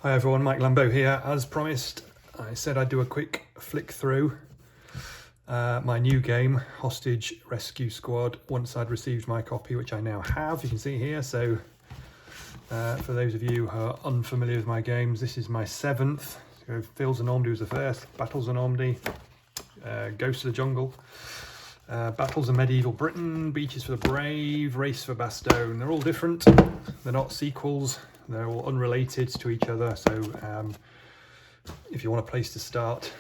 Hi everyone, Mike Lambeau here. As promised, I said I'd do a quick flick through my new game, Hostage Rescue Squad, once I'd received my copy, which I now have, you can see here. So for those of you who are unfamiliar with my games, this is my 7th. So Fields of Normandy was the first, Battles of Normandy, Ghosts of the Jungle, Battles of Medieval Britain, Beaches for the Brave, Race for Bastogne. They're all different, they're not sequels. They're all unrelated to each other, so if you want a place to start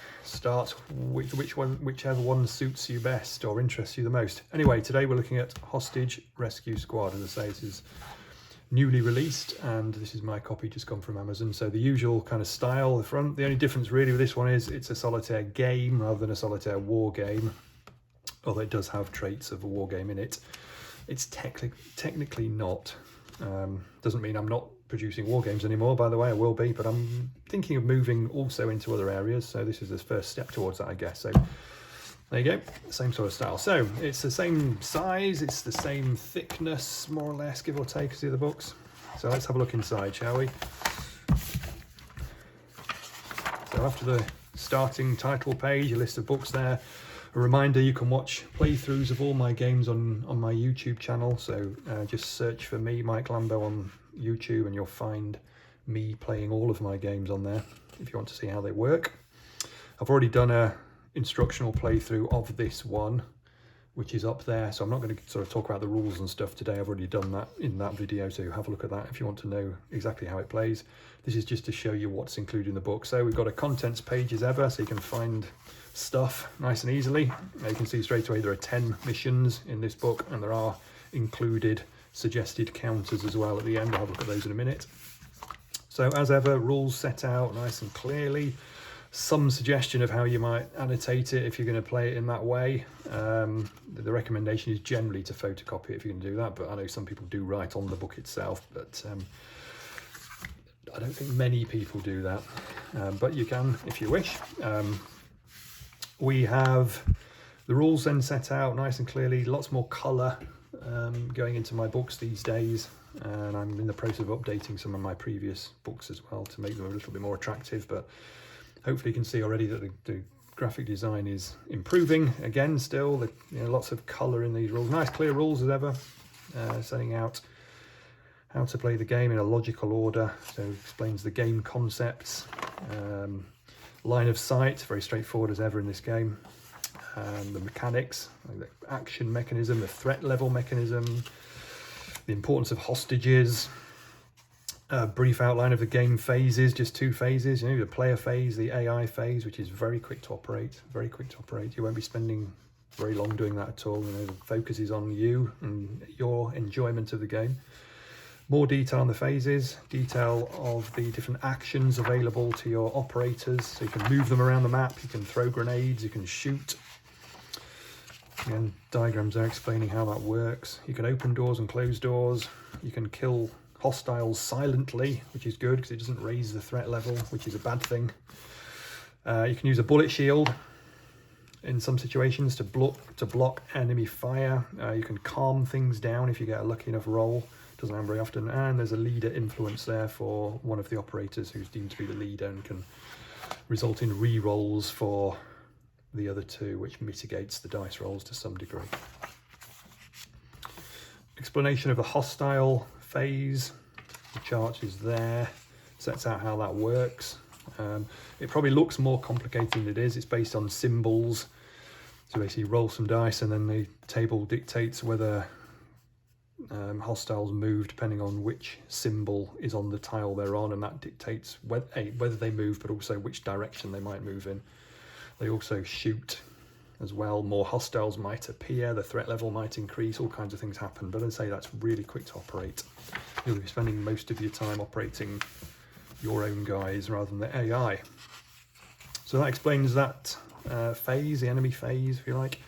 whichever one suits you best or interests you the most. Anyway, today we're looking at Hostage Rescue Squad. As I say, this is newly released, and this is my copy just gone from Amazon. So the usual kind of style, the front. The only difference really with this one is it's a solitaire game rather than a solitaire war game, although it does have traits of a war game in it. It's technically not. Doesn't mean I'm not producing war games anymore, by the way. I will be, but I'm thinking of moving also into other areas, so this is the first step towards that, I guess. So there you go, same sort of style. So it's the same size, it's the same thickness, more or less, give or take, as the other books. So let's have a look inside, shall we? So after the starting title page, a list of books there. A reminder, you can watch playthroughs of all my games on my YouTube channel, so just search for me, Mike Lambeau, on YouTube, and you'll find me playing all of my games on there if you want to see how they work. I've already done a instructional playthrough of this one, which is up there, so I'm not going to sort of talk about the rules and stuff today. I've already done that in that video, so have a look at that if you want to know exactly how it plays. This is just to show you what's included in the book. So we've got a contents page as ever, so you can find stuff nice and easily. You can see straight away there are 10 missions in this book, and there are included suggested counters as well at the end. I'll have a look at those in a minute. So as ever, rules set out nice and clearly. Some suggestion of how you might annotate it if you're going to play it in that way. The recommendation is generally to photocopy it if you can do that, but I know some people do write on the book itself, but I don't think many people do that, but you can if you wish. We have the rules then set out nice and clearly, lots more colour going into my books these days, and I'm in the process of updating some of my previous books as well to make them a little bit more attractive, but hopefully you can see already that the graphic design is improving again still. Lots of colour in these rules, nice clear rules as ever, setting out how to play the game in a logical order, so it explains the game concepts. Line of sight, very straightforward as ever in this game. The mechanics, like the action mechanism, the threat level mechanism, the importance of hostages, a brief outline of the game phases, just 2 phases, the player phase, the AI phase, which is very quick to operate, You won't be spending very long doing that at all. The focus is on you and your enjoyment of the game. More detail on the phases, detail of the different actions available to your operators, so you can move them around the map, you can throw grenades, you can shoot. Again, diagrams there explaining how that works. You can open doors and close doors, you can kill hostiles silently, which is good because it doesn't raise the threat level, which is a bad thing. You can use a bullet shield in some situations to block enemy fire. You can calm things down if you get a lucky enough roll. Doesn't happen very often. And there's a leader influence there for one of the operators who's deemed to be the leader and can result in re-rolls for the other 2, which mitigates the dice rolls to some degree. Explanation of the hostile phase. The chart is there, sets out how that works. It probably looks more complicated than it is. It's based on symbols. So basically roll some dice and then the table dictates whether hostiles move depending on which symbol is on the tile they're on, and that dictates whether they move, but also which direction they might move in. They also shoot as well. More hostiles might appear, the threat level might increase, all kinds of things happen, but as I say, that's really quick to operate. You'll be spending most of your time operating your own guys rather than the AI. So that explains that phase, the enemy phase, if you like.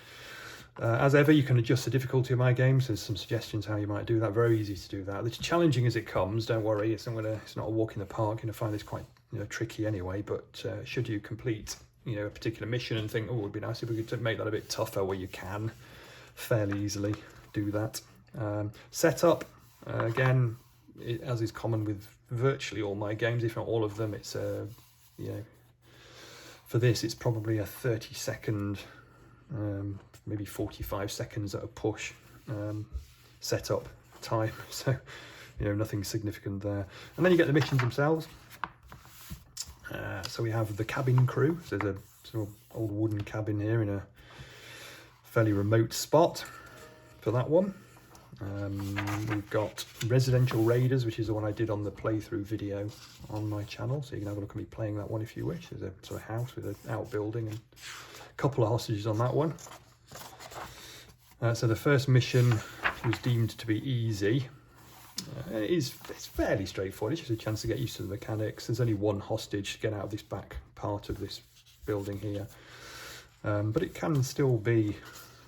As ever, you can adjust the difficulty of my games. There's some suggestions how you might do that. Very easy to do that. It's challenging as it comes. Don't worry. It's not a walk in the park. You're going to find this quite tricky anyway. But should you complete a particular mission and think, oh, it would be nice if we could make that a bit tougher, where you can fairly easily do that. Setup again. as is common with virtually all my games, if not all of them, it's for this it's probably a 30-second, maybe 45 seconds at a push setup time. So nothing significant there. And then you get the missions themselves. So we have the cabin crew. So there's a sort of old wooden cabin here in a fairly remote spot for that one. We've got Residential Raiders, which is the one I did on the playthrough video on my channel, so you can have a look at me playing that one if you wish. There's a sort of house with an outbuilding and a couple of hostages on that one. So the first mission was deemed to be easy. It's fairly straightforward. It's just a chance to get used to the mechanics. There's only one hostage to get out of this back part of this building here, but it can still be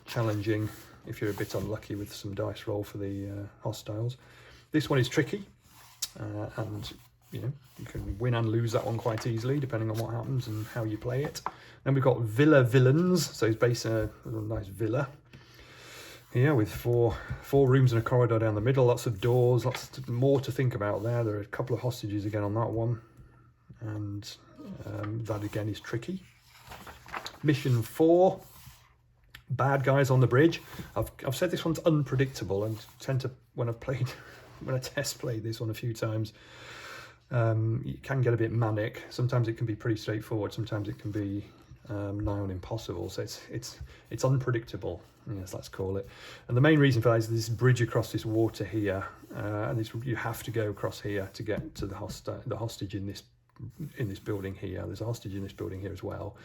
challenging if you're a bit unlucky with some dice roll for the hostiles. This one is tricky, and you can win and lose that one quite easily depending on what happens and how you play it. Then we've got Villa Villains, so it's based in a nice villa here with four rooms and a corridor down the middle, lots of doors, lots more to think about there. There are a couple of hostages again on that one, and that again is tricky. Mission 4, Bad Guys on the Bridge. I've said this one's unpredictable, and tend to when I test played this one a few times, it can get a bit manic. Sometimes it can be pretty straightforward, sometimes it can be nigh on impossible. So it's unpredictable, yes, let's call it. And the main reason for that is this bridge across this water here, and you have to go across here to get to the hostage in this building here. There's a hostage in this building here as well,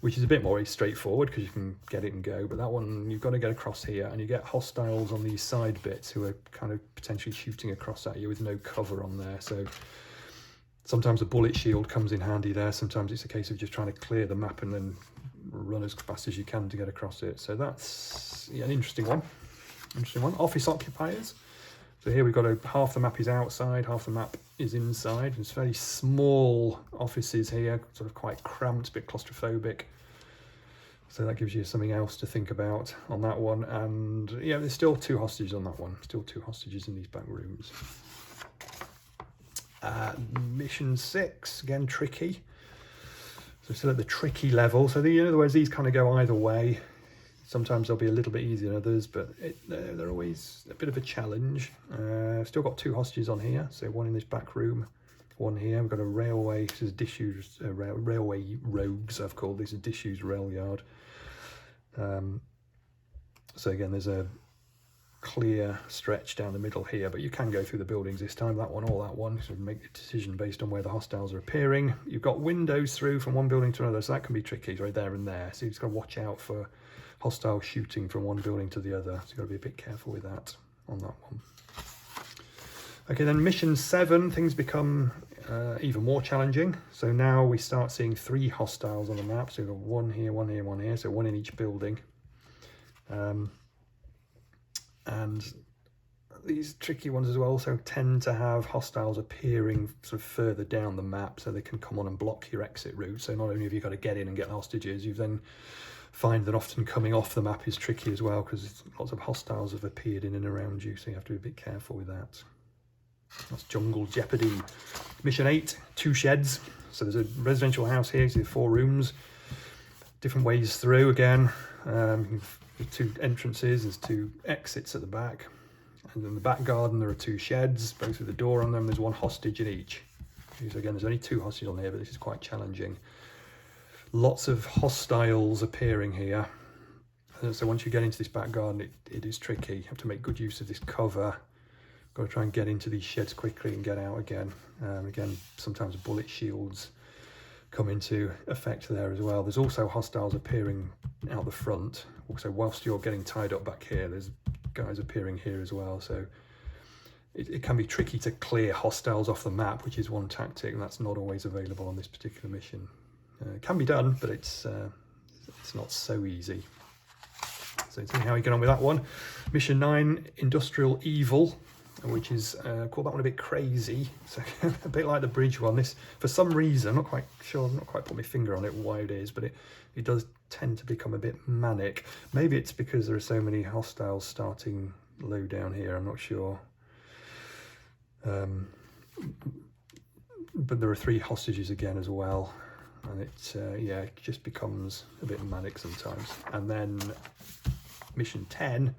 which is a bit more straightforward because you can get it and go, but that one you've got to get across here, and you get hostiles on these side bits who are kind of potentially shooting across at you with no cover on there. So sometimes a bullet shield comes in handy there, sometimes it's a case of just trying to clear the map and then run as fast as you can to get across it. So that's an interesting one. Office occupiers. So here we've got half the map is outside, half the map is inside. There's fairly small offices here, sort of quite cramped, a bit claustrophobic. So that gives you something else to think about on that one. And yeah, there's still 2 hostages on that one. Still 2 hostages in these back rooms. Mission 6, again tricky. So still at the tricky level. So in other words, these kind of go either way. Sometimes they'll be a little bit easier than others, but they're always a bit of a challenge. Still got 2 hostages on here. So one in this back room, one here. We've got a railway, this is disused, railway rogues I've called. This is disused rail yard. So again, there's a clear stretch down the middle here, but you can go through the buildings this time, that one or that one, so make the decision based on where the hostiles are appearing. You've got windows through from one building to another, so that can be tricky right there and there. So you've just got to watch out for hostile shooting from one building to the other, so you've got to be a bit careful with that on that one. Okay, then mission 7, things become even more challenging. So now we start seeing 3 hostiles on the map. So we've got one here, one here, one here, so one in each building. And these tricky ones as well also tend to have hostiles appearing sort of further down the map, so they can come on and block your exit route. So not only have you got to get in and get hostages, you then find that often coming off the map is tricky as well, because lots of hostiles have appeared in and around you, so you have to be a bit careful with that. That's Jungle Jeopardy. Mission 8, 2 sheds. So there's a residential house here, so 4 rooms, different ways through again. There's 2 entrances, there's 2 exits at the back, and in the back garden there are 2 sheds, both with a door on them. There's 1 hostage in each. So again, there's only 2 hostages on here, but this is quite challenging. Lots of hostiles appearing here. So once you get into this back garden, it is tricky. You have to make good use of this cover. Got to try and get into these sheds quickly and get out again. Again, sometimes bullet shields come into effect there as well. There's also hostiles appearing out the front. Also, whilst you're getting tied up back here, there's guys appearing here as well. So it can be tricky to clear hostiles off the map, which is one tactic, and that's not always available on this particular mission. It can be done, but it's not so easy. So see how you get on with that one. Mission 9, Industrial Evil, which is call that one a bit crazy. So a bit like the bridge one. This, for some reason, I'm not quite sure, I've not quite put my finger on it why it is, but it does tend to become a bit manic. Maybe it's because there are so many hostiles starting low down here, I'm not sure. But there are 3 hostages again as well, and it just becomes a bit manic sometimes. And then mission 10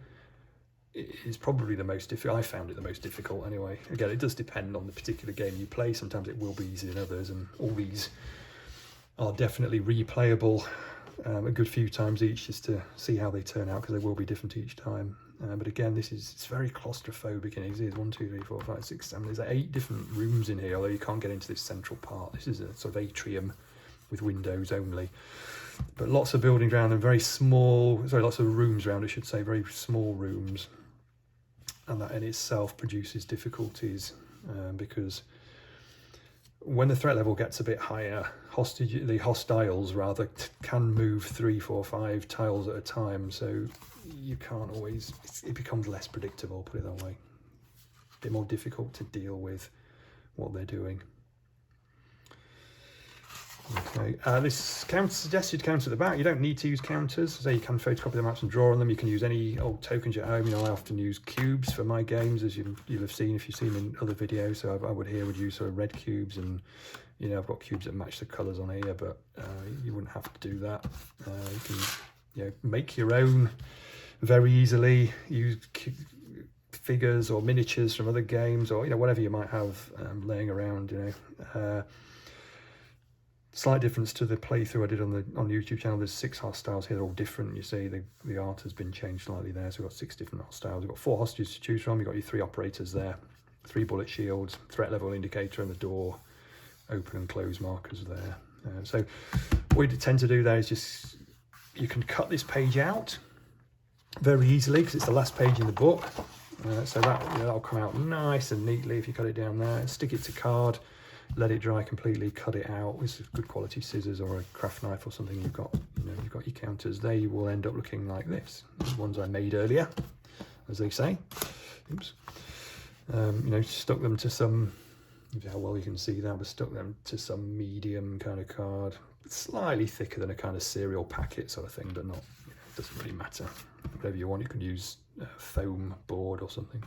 is probably the most difficult. I found it the most difficult anyway. Again, it does depend on the particular game you play. Sometimes it will be easier than others, and all these are definitely replayable a good few times each, just to see how they turn out, because they will be different each time. But again, it's very claustrophobic, and there's 1, 2, 3, 4, 5, 6, 7. There's 8 different rooms in here, although you can't get into this central part. This is a sort of atrium with windows only. But lots of buildings around and lots of rooms around, I should say, very small rooms. And that in itself produces difficulties, because when the threat level gets a bit higher, the hostiles rather can move 3, 4, 5 tiles at a time, so you can't always, it becomes less predictable, put it that way. A bit more difficult to deal with what they're doing. Okay, this suggested counter at the back. You don't need to use counters, so you can photocopy the maps and draw on them. You can use any old tokens at home. I often use cubes for my games, as you'll have seen if you've seen in other videos. So I would use sort of red cubes, and I've got cubes that match the colours on here, but you wouldn't have to do that. You can make your own very easily. Use figures or miniatures from other games, or whatever you might have laying around. Slight difference to the playthrough I did on the YouTube channel. There's 6 hostiles here. They're all different. You see the art has been changed slightly there. So we've got 6 different hostiles. We've got 4 hostages to choose from. You've got your 3 operators there, 3 bullet shields, threat level indicator, and the door open and close markers there. So what we tend to do there is you can cut this page out very easily, because it's the last page in the book. So that'll come out nice and neatly if you cut it down there. Stick it to card. Let it dry completely, cut it out with good quality scissors or a craft knife or something. You've got your counters. They will end up looking like this. The ones I made earlier, as they say. Oops. Stuck them to some, how well you can see that, but stuck them to some medium kind of card. Slightly thicker than a kind of cereal packet sort of thing, but not, it doesn't really matter. Whatever you want, you can use foam board or something.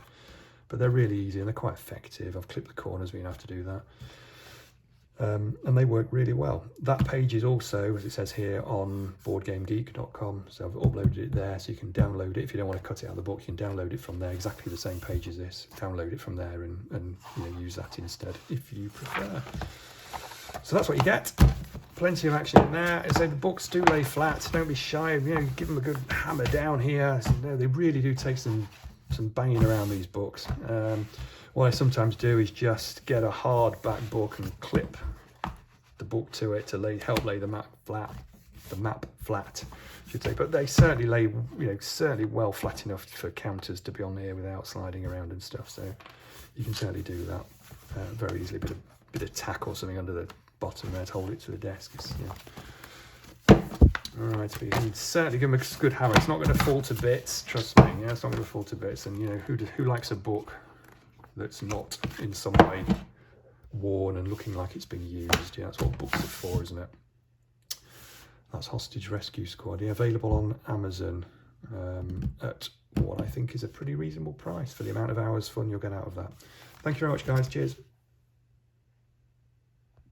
But they're really easy and they're quite effective. I've clipped the corners, but you don't have to do that. And they work really well. That page is also, as it says here, on boardgamegeek.com. So I've uploaded it there, so you can download it. If you don't want to cut it out of the book, you can download it from there. Exactly the same page as this. Download it from there and use that instead if you prefer. So that's what you get. Plenty of action in there. As I say, the books do lay flat. Don't be shy. Give them a good hammer down here. So, they really do take some banging around these books. What I sometimes do is just get a hardback book and clip the book to it to help lay the map flat. I should say. But they certainly lay, certainly well flat enough for counters to be on here without sliding around and stuff. So you can certainly do that very easily. Bit of tack or something under the bottom there to hold it to the desk. Alright, but you can certainly give them a good hammer. It's not going to fall to bits, trust me. Yeah, it's not going to fall to bits. And who likes a book that's not in some way worn and looking like it's been used? Yeah, that's what books are for, isn't it? That's Hostage Rescue Squad. Yeah, available on Amazon at what I think is a pretty reasonable price for the amount of hours fun you'll get out of that. Thank you very much, guys. Cheers.